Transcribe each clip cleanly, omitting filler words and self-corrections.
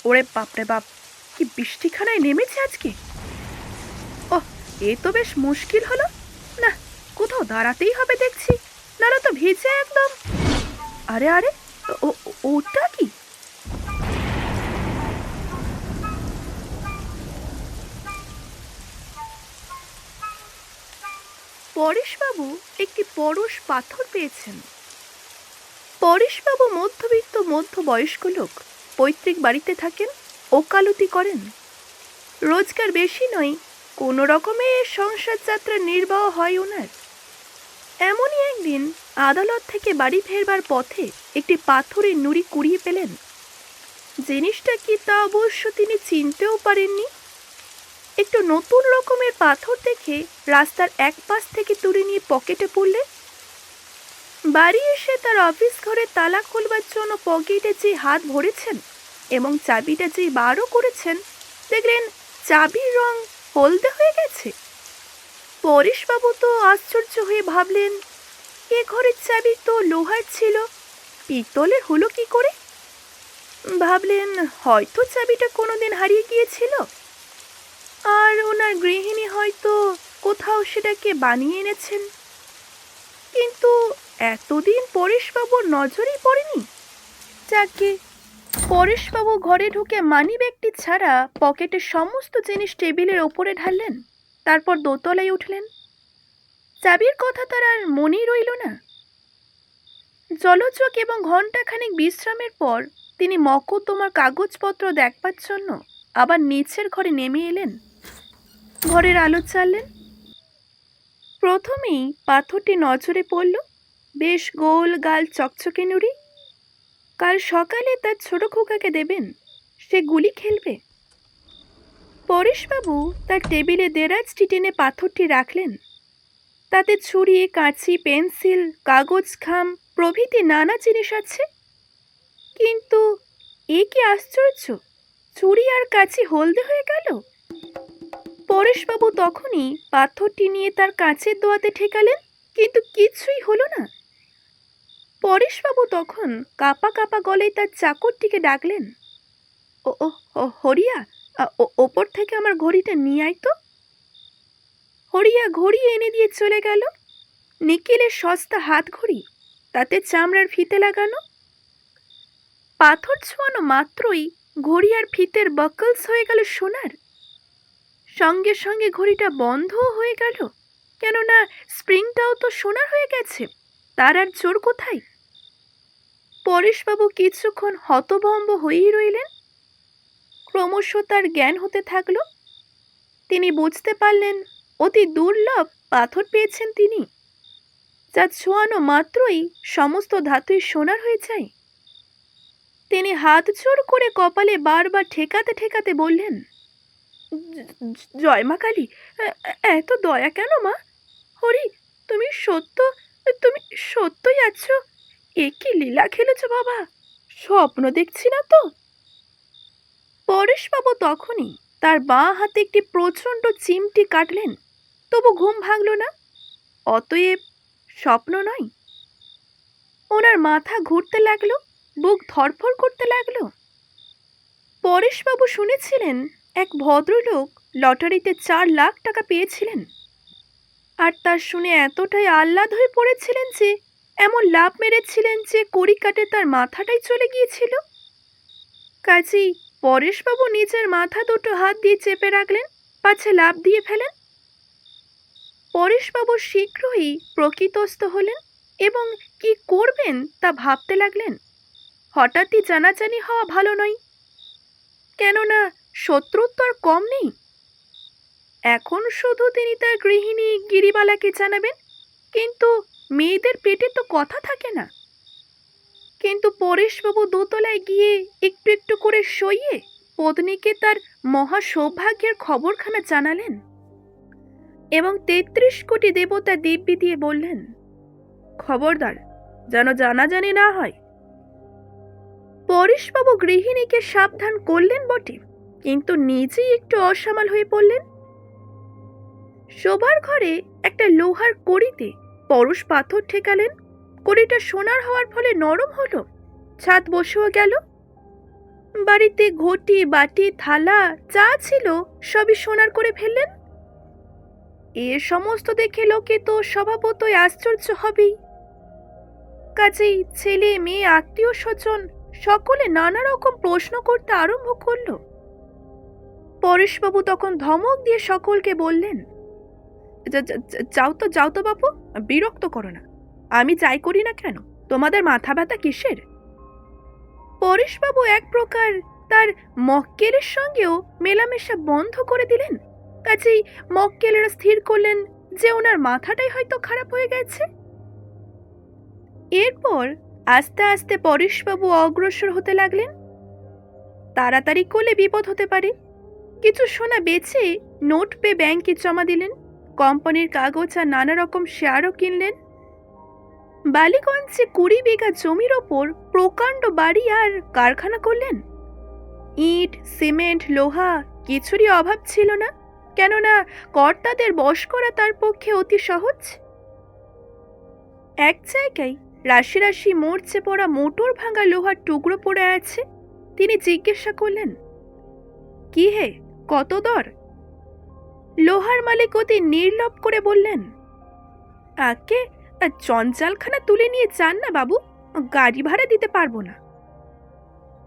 ওরে বাপরে বাপ, কি বৃষ্টিখানায় নেমেছে আজকে! ওহ, এ তো বেশ মুশকিল হলো। না, কোথাও দাঁড়াতেই হবে দেখছি, নাহলে তো ভিজে একদম। আরে আরে, ওটা কি? পরেশবাবু একটি পরশ পাথর পেয়েছেন। পরেশবাবু মধ্যবিত্ত মধ্যবয়স্ক লোক, পৈতৃক বাড়িতে থাকেন, ওকালতি করেন। রোজগার বেশি নয়, কোনো রকমে সংসার যাত্রা নির্বাহ হয় ওনার। এমনই একদিন আদালত থেকে বাড়ি ফেরবার পথে একটি পাথরের নুড়ি কুড়িয়ে পেলেন। জিনিসটা কি তা অবশ্য তিনি চিনতেও পারেননি। একটু নতুন রকমের পাথর দেখে রাস্তার এক পাশ থেকে তুলে নিয়ে পকেটে পুরলেন। বাড়ি এসে তার অফিস ঘরে তালা খুলবার জন্য পকেটে যে হাত ভরেছেন এবং চাবিটা যে বারও করেছেন, দেখলেন চাবির রং হলদে হয়ে গেছে। পরেশবাবু তো আশ্চর্য হয়ে ভাবলেন, এ ঘরের চাবি তো লোহার ছিল, পিতলের হলো কি করে? ভাবলেন হয়তো চাবিটা কোনোদিন হারিয়ে গিয়েছিল, আর ওনার গৃহিণী হয়তো কোথাও সেটাকে বানিয়ে এনেছেন। কিন্তু এতদিন পরেশবাবুর নজরেই পড়েনি। যাকে পরেশবাবু ঘরে ঢুকে মানিব্যাগটি ছাড়া পকেটের সমস্ত জিনিস টেবিলের ওপরে ঢাললেন, তারপর দোতলায় উঠলেন। চাবির কথা তার আর মনেই রইল না। জলচক এবং ঘণ্টাখানেক বিশ্রামের পর তিনি মকদ্দমার কাগজপত্র দেখবার জন্য আবার নিচের ঘরে নেমে এলেন। ঘরের আলো চাললেন। প্রথমেই পাথরটি নজরে পড়ল। বেশ গোল গাল চকচকে নুড়ি। কাল সকালে তার ছোট খোকাকে দেবেন, সে গুলি খেলবে। পরেশবাবু তার টেবিলে দেরাজটি টেনে পাথরটি রাখলেন। তাতে ছুরি, কাঁচি, পেন্সিল, কাগজ খাম প্রভৃতি নানা জিনিস আছে। কিন্তু এ কি আশ্চর্য, ছুরি আর কাঁচি হলদে হয়ে গেল। পরেশবাবু তখনই পাথরটি নিয়ে তার কাঁচের দোয়াতে ঠেকালেন, কিন্তু কিছুই হলো না। পরেশবাবু তখন কাঁপা কাঁপা গলায় তার চাকরটিকে ডাকলেন, ও ও হরিয়া, ওপর থেকে আমার ঘড়িটা নিয়ে আয় তো। হরিয়া ঘড়ি এনে দিয়ে চলে গেল। নিকেলের সস্তা হাত ঘড়ি, তাতে চামড়ার ফিতে লাগানো। পাথর ছোঁয়ানো মাত্রই ঘড়ি আর ফিতের বাকলস হয়ে গেল সোনার। সঙ্গে সঙ্গে ঘড়িটা বন্ধও হয়ে গেল, কেননা স্প্রিংটাও তো সোনার হয়ে গেছে, তার আর জোর কোথায়। পরেশবাবু কিছুক্ষণ হতভম্ব হয়েই রইলেন। ক্রমশ তার জ্ঞান হতে থাকল। তিনি বুঝতে পারলেন অতি দুর্লভ পাথর পেয়েছেন তিনি, যা ছোঁয়ানো মাত্রই সমস্ত ধাতুই সোনার হয়ে যায়। তিনি হাত জোর করে কপালে বারবার ঠেকাতে ঠেকাতে বললেন, জয় মা কালী, এত দয়া কেন মা? হরি, তুমি সত্যই আছো? এ কি লীলা খেলেছ বাবা, স্বপ্ন দেখছি না তো? পরেশবাবু তখনই তার বাঁ হাতে একটি প্রচণ্ড চিমটি কাটলেন, তবু ঘুম ভাঙল না। অতএব স্বপ্ন নয়। ওনার মাথা ঘুরতে লাগলো, বুক ধড়ফড় করতে লাগলো। পরেশবাবু শুনেছিলেন এক ভদ্রলোক লটারিতে 4 লাখ টাকা পেয়েছিলেন, আর তার শুনে এতটাই আহ্লাদ হয়ে পড়েছিলেন যে এমন লাভ মেরেছিলেন যে কড়িকাঠে তার মাথাটাই চলে গিয়েছিল। কাজেই পরেশবাবু নিজের মাথা দুটো হাত দিয়ে চেপে রাখলেন, পাছে লাভ দিয়ে ফেলেন। পরেশবাবু শীঘ্রই প্রকৃতস্থ হলেন এবং কি করবেন তা ভাবতে লাগলেন। হঠাৎই জানাজানি হওয়া ভালো নয়, কেননা শত্রুর তো আর কম নেই। এখন শুধু তিনি তার গৃহিণী গিরিবালাকে জানাবেন, কিন্তু মেয়েদের পেটে তো কথা থাকে না। কিন্তু পরেশবাবু দোতলায় গিয়ে একটু একটু করে সইয়ে পত্নীকে তার মহা সৌভাগ্যের খবরখানা জানালেন এবং 33 কোটি দেবতা দিব্যি দিয়ে বললেন, খবরদার যেন জানাজানি না হয়। পরেশবাবু গৃহিণীকে সাবধান করলেন বটে, কিন্তু নিজেই একটু অসামাল হয়ে পড়লেন। শোবার ঘরে একটা লোহার কড়িতে পরশ পাথর ঠেকালেন। কড়িটা সোনার হওয়ার ফলে নরম হলো, ছাদ বসেও গেল। বাড়িতে ঘটি বাটি থালা যা ছিল সবই সোনার করে ফেললেন। এ সমস্ত দেখে লোকে তো স্বভাবতই আশ্চর্য হবেই। কাজেই ছেলে মেয়ে আত্মীয় স্বজন সকলে নানা রকম প্রশ্ন করতে আরম্ভ করল। পরেশবাবু তখন ধমক দিয়ে সকলকে বললেন, যাও তো বাবু, বিরক্ত করো না। আমি যাই করি না কেন, তোমাদের মাথা ব্যথা কিসের? পরেশবাবু এক প্রকার তার মক্কেলের সঙ্গেও মেলামেশা বন্ধ করে দিলেন। কাজেই মক্কেলেরা স্থির করলেন যে ওনার মাথাটাই হয়তো খারাপ হয়ে গেছে। এরপর আস্তে আস্তে পরেশবাবু অগ্রসর হতে লাগলেন। তাড়াতাড়ি করলে বিপদ হতে পারে। কিছু সোনা বেচে নোট পেয়ে ব্যাংকে জমা দিলেন। কোম্পানির কাগজ আর নানা রকম শেয়ারও কিনলেন। বালিগঞ্জে 20 বিঘা জমির ওপর প্রকাণ্ড বাড়ি আর কারখানা করলেন। ইট সিমেন্ট লোহা কিছুরই অভাব ছিল না, কেননা কর্তাদের বশ করা তার পক্ষে অতি সহজ। এক জায়গায় রাশি রাশি মরচে পড়া মোটর ভাঙা লোহার টুকরো পড়ে আছে। তিনি জিজ্ঞাসা করলেন, কি হে, কত দর? লোহার মালিক অতি নির্লভ করে বললেন, আগে জঞ্জালখানা তুলে নিয়ে যান না বাবু, গাড়ি ভাড়া দিতে পারবো না।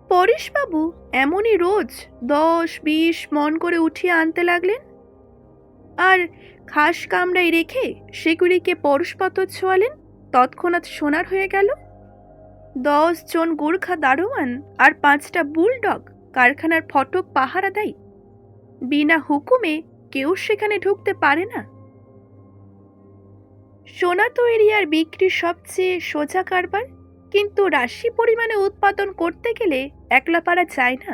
পরেশবাবু এমনই রোজ 10-20 মন করে উঠিয়ে আনতে লাগলেন, আর খাস কামড়ায় রেখে সেগুলিকে পরশপাথর ছোঁয়ালেন। তৎক্ষণাৎ সোনার হয়ে গেল। 10 জন গোর্খা দারোয়ান আর 5টা বুলডগ কারখানার ফটক পাহারা দেয়। বিনা হুকুমে কেউ সেখানে ঢুকতে পারে না। সোনা তৈরি আর বিক্রি সবচেয়ে সোজা কারবার, কিন্তু রাশি পরিমাণে উৎপাদন করতে গেলে একলা পারা যায় না।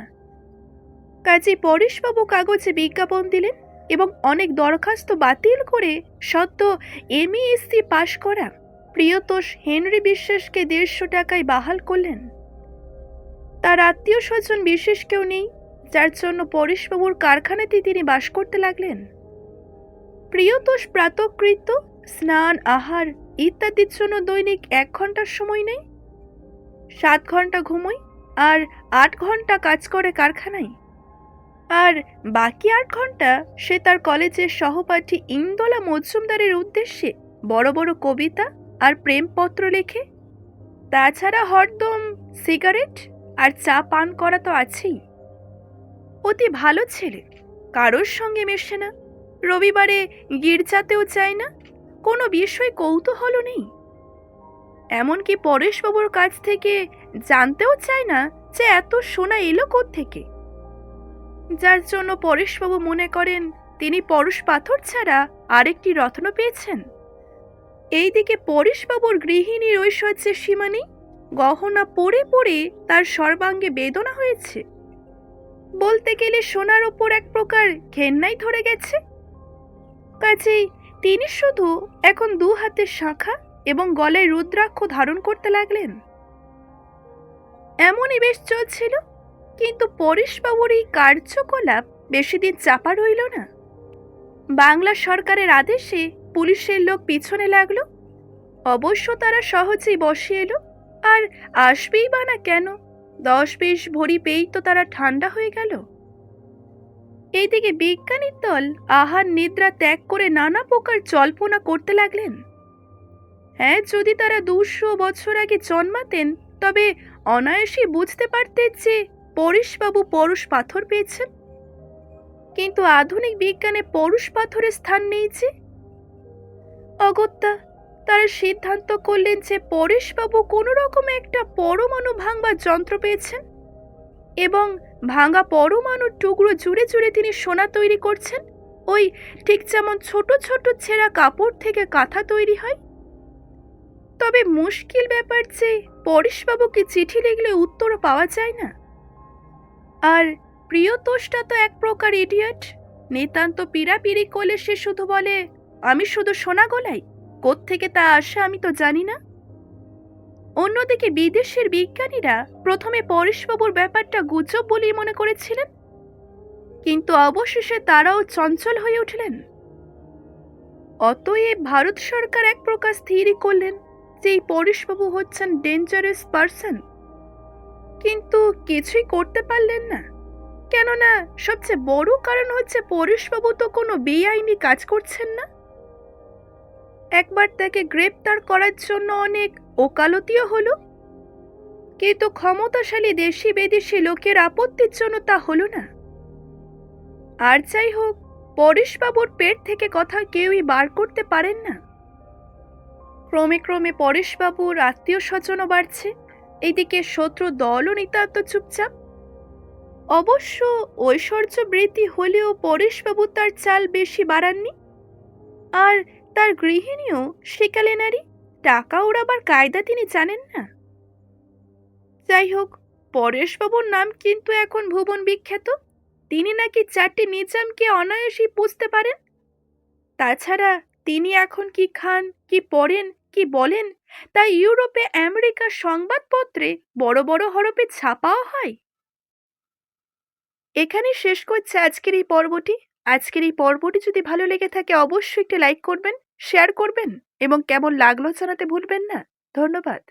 কাজে পরেশবাবু কাগজে বিজ্ঞাপন দিলেন এবং অনেক দরখাস্ত বাতিল করে সদ্য এমএসসি পাশ করা প্রিয়তোষ হেনরি বিশ্বাসকে 150 টাকায় বাহাল করলেন। তার আত্মীয় স্বজন বিশেষ কেউ নেই, যার জন্য পরেশবাবুর কারখানাতে তিনি বাস করতে লাগলেন। প্রিয়তোষ প্রাতঃকৃত্য স্নান আহার ইত্যাদির জন্য দৈনিক 1 ঘন্টার সময় নেই। 7 ঘন্টা ঘুমোয় আর 8 ঘন্টা কাজ করে কারখানায়। আর বাকি 8 ঘন্টা সে তার কলেজের সহপাঠী ইন্দোলা মজুমদারের উদ্দেশ্যে বড় বড় কবিতা আর প্রেমপত্র লেখে। তাছাড়া হরদম সিগারেট আর চা পান করা তো আছেই। অতি ভালো ছেলে, কারোর সঙ্গে মেশে না, রবিবারে গির্জাতেও যায় না, কোনো বিষয় কৌতূহল নেই। এমনকি পরেশবাবুর কাছ থেকে জানতেও চায় না যে এত সোনা এলো কোত্থেকে, যার জন্য পরেশবাবু মনে করেন তিনি পরশ পাথর ছাড়া আরেকটি রত্ন পেয়েছেন। এইদিকে পরেশবাবুর গৃহিণীর ঐশ্বর্যের সীমা নেই। গহনা পরে পরে তার সর্বাঙ্গে বেদনা হয়েছে। বলতে গেলে সোনার ওপর এক প্রকার ঘেন্নাই ধরে গেছে। কাজেই তিনি শুধু এখন 2 হাতের শাঁখা এবং গলায় রুদ্রাক্ষ ধারণ করতে লাগলেন। এমনই বেশ চলছিল, কিন্তু পরেশবাবুর এই কার্যকলাপ বেশি দিন চাপা রইল না। বাংলা সরকারের আদেশে পুলিশের লোক পিছনে লাগলো। অবশ্য তারা সহজেই বসে এলো, আর আসবেই বা না কেন, 10-20 ভরি পেয়েই তো তারা ঠান্ডা হয়ে গেল। এইদিকে বিজ্ঞানীর দল আহার নিদ্রা ত্যাগ করে নানা প্রকার জল্পনা করতে লাগলেন। হ্যাঁ, যদি তারা 200 বছর আগে জন্মাতেন তবে অনায়াসে বুঝতে পারতেন যে পরেশবাবু পরশ পাথর পেয়েছেন। কিন্তু আধুনিক বিজ্ঞানে পরশ পাথরের স্থান নেই যে। অগত্যা তারা সিদ্ধান্ত করলেন যে পরেশবাবু কোনো রকম একটা পরমাণু ভাঙবার যন্ত্র পেয়েছেন এবং ভাঙা পরমাণুর টুকরো জুড়ে জুড়ে তিনি সোনা তৈরি করছেন। ওই ঠিক যেমন ছোট ছোট ছেঁড়া কাপড় থেকে কাঁথা তৈরি হয়। তবে মুশকিল ব্যাপার যে পরেশবাবুকে চিঠি লিখলে উত্তরও পাওয়া যায় না। আর প্রিয়তোষটা তো এক প্রকার ইডিয়ট। নিতান্ত পিড়াপিড়ি করলে সে শুধু বলে, আমি শুধু সোনা গলাই, কোত্থেকে তা আসে আমি তো জানি না। অন্যদিকে বিদেশের বিজ্ঞানীরা প্রথমে পরেশবাবুর ব্যাপারটা গুজব বলেই মনে করেছিলেন, কিন্তু অবশেষে তারাও চঞ্চল হয়ে উঠলেন। অতএব ভারত সরকার এক প্রকার স্থিরই করলেন যে এই পরেশবাবু হচ্ছেন ডেঞ্জারাস পারসন। কিন্তু কিছুই করতে পারলেন না। কেননা সবচেয়ে বড় কারণ হচ্ছে পরেশবাবু তো কোনো বেআইনি কাজ করছেন না। একবার তাকে গ্রেপ্তার করার জন্য অনেক ওকালতিও হলো, কিন্তু ক্ষমতাশালী দেশি বিদেশি লোকের আপত্তির জন্য তা হলো না। আর যাই হোক, পরেশবাবুর পেট থেকে কথা কেউই বার করতে পারেন না। ক্রমে ক্রমে পরেশবাবুর আত্মীয় স্বজনও বাড়ছে, এইদিকে শত্রু দলও নিতান্ত চুপচাপ। অবশ্য ঐশ্বর্য বৃদ্ধি হলেও পরেশবাবু তার চাল বেশি বাড়াননি। আর তার গৃহিণীও সেকালে নারী, টাকা ওড়াবার কায়দা তিনি জানেন না। যাই হোক, পরেশবাবুর নাম কিন্তু এখন ভুবন বিখ্যাত। তিনি নাকি 4টি নিজামকে অনায়াসেই পুষতে পারেন। তাছাড়া তিনি এখন কি খান, কি পড়েন, কি বলেন, তা ইউরোপে আমেরিকার সংবাদপত্রে বড় বড় হরফে ছাপাও হয়। এখানেই শেষ করছে আজকের এই পর্বটি যদি ভালো লেগে থাকে অবশ্যই একটি লাইক করবেন, শেয়ার করবেন এবং কেমন লাগলো জানাতে ভুলবেন না। ধন্যবাদ।